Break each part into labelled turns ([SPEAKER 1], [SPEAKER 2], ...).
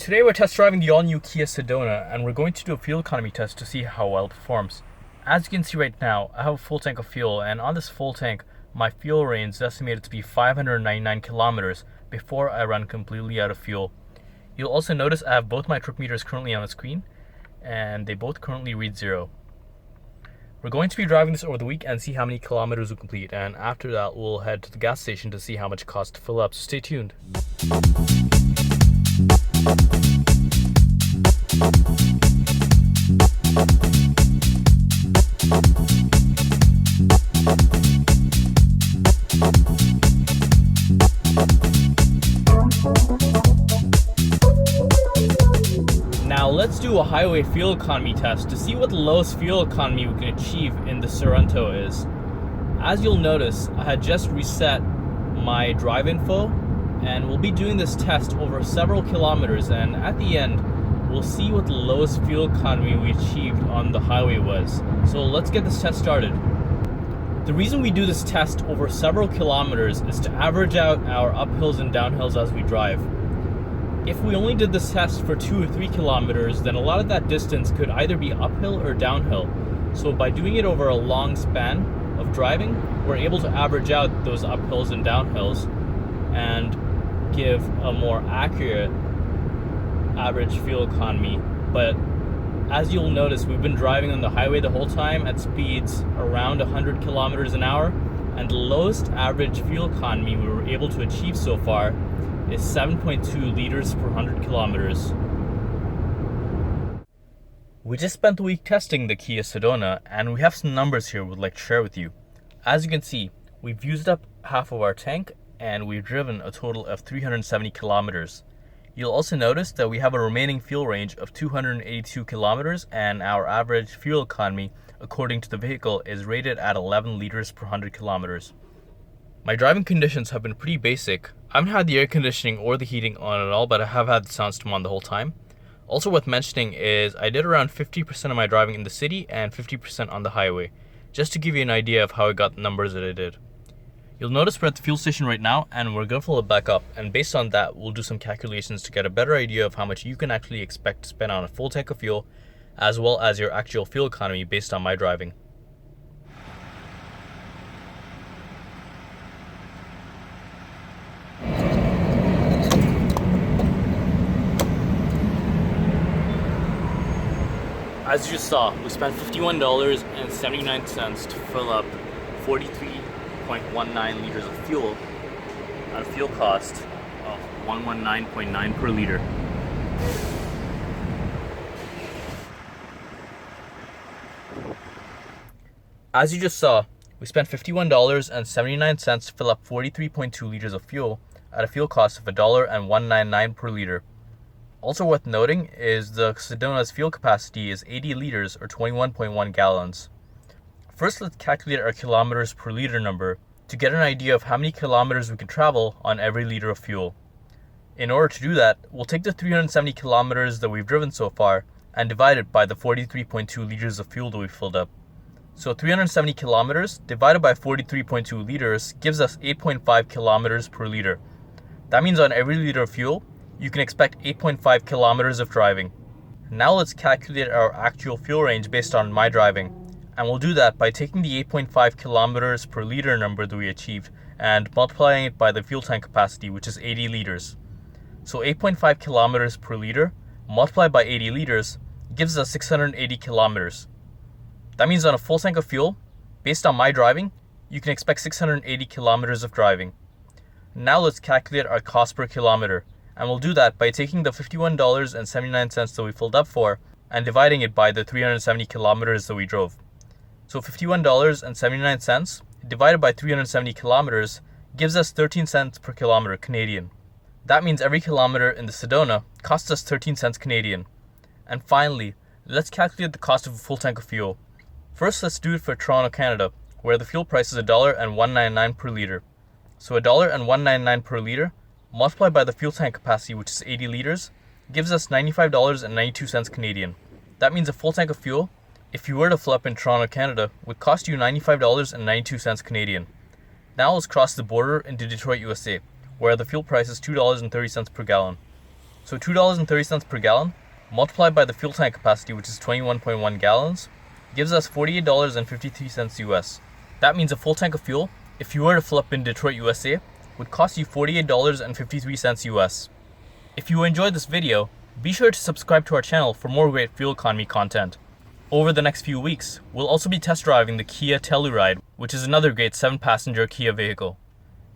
[SPEAKER 1] Today we're test driving the all-new KIA Sedona, and we're going to do a fuel economy test to see how well it performs. As you can see right now, I have a full tank of fuel, and on this full tank, my fuel range is estimated to be 599 kilometers before I run completely out of fuel. You'll also notice I have both my trip meters currently on the screen, and they both currently read 0. We're going to be driving this over the week and see how many kilometers we complete, and after that we'll head to the gas station to see how much it costs to fill up, so stay tuned. Now let's do a highway fuel economy test to see what the lowest fuel economy we can achieve in the Sorrento is. As you'll notice, I had just reset my drive info, and we'll be doing this test over several kilometers, and at the end we'll see what the lowest fuel economy we achieved on the highway was. So let's get this test started. The reason we do this test over several kilometers is to average out our uphills and downhills as we drive. If we only did this test for 2 or 3 kilometers, then a lot of that distance could either be uphill or downhill. So by doing it over a long span of driving, we're able to average out those uphills and downhills and give a more accurate average fuel economy. But as you'll notice, we've been driving on the highway the whole time at speeds around 100 kilometers an hour, and the lowest average fuel economy we were able to achieve so far is 7.2 liters per 100 kilometers. We just spent the week testing the KIA Sedona, and we have some numbers here we'd like to share with you. As you can see, we've used up half of our tank, and we've driven a total of 370 kilometers. You'll also notice that we have a remaining fuel range of 282 kilometers, and our average fuel economy, according to the vehicle, is rated at 11 liters per 100 kilometers. My driving conditions have been pretty basic. I haven't had the air conditioning or the heating on at all, but I have had the sound system on the whole time. Also worth mentioning is I did around 50% of my driving in the city and 50% on the highway, just to give you an idea of how I got the numbers that I did. You'll notice we're at the fuel station right now, and we're going to fill it back up, and based on that we'll do some calculations to get a better idea of how much you can actually expect to spend on a full tank of fuel, as well as your actual fuel economy based on my driving. As you just saw, we spent $51.79 to fill up 43.19 liters of fuel at a fuel cost of $119.9 per liter. As you just saw, we spent $51.79 to fill up 43.2 liters of fuel at a fuel cost of $1.199 per liter. Also worth noting is the Sedona's fuel capacity is 80 liters or 21.1 gallons. First, let's calculate our kilometers per liter number to get an idea of how many kilometers we can travel on every liter of fuel. In order to do that, we'll take the 370 kilometers that we've driven so far and divide it by the 43.2 liters of fuel that we've filled up. So 370 kilometers divided by 43.2 liters gives us 8.5 kilometers per liter. That means on every liter of fuel, you can expect 8.5 kilometers of driving. Now let's calculate our actual fuel range based on my driving. And we'll do that by taking the 8.5 kilometers per liter number that we achieved and multiplying it by the fuel tank capacity, which is 80 liters. So 8.5 kilometers per liter multiplied by 80 liters gives us 680 kilometers. That means on a full tank of fuel, based on my driving, you can expect 680 kilometers of driving. Now let's calculate our cost per kilometer. And we'll do that by taking the $51.79 that we filled up for and dividing it by the 370 kilometers that we drove. So $51.79 divided by 370 kilometers gives us 13 cents per kilometer Canadian. That means every kilometer in the Sedona costs us 13 cents Canadian. And finally, let's calculate the cost of a full tank of fuel. First, let's do it for Toronto, Canada, where the fuel price is $1.199 per liter. So $1.199 per liter multiplied by the fuel tank capacity, which is 80 liters, gives us $95.92 Canadian. That means a full tank of fuel, if you were to fill up in Toronto, Canada, would cost you $95.92 Canadian. Now let's cross the border into Detroit, USA, where the fuel price is $2.30 per gallon. So $2.30 per gallon, multiplied by the fuel tank capacity, which is 21.1 gallons, gives us $48.53 US. That means a full tank of fuel, if you were to fill up in Detroit, USA, would cost you $48.53 US. If you enjoyed this video, be sure to subscribe to our channel for more great fuel economy content. Over the next few weeks, we'll also be test driving the Kia Telluride, which is another great 7-passenger Kia vehicle.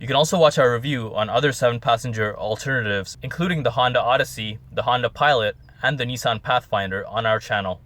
[SPEAKER 1] You can also watch our review on other 7-passenger alternatives, including the Honda Odyssey, the Honda Pilot, and the Nissan Pathfinder on our channel.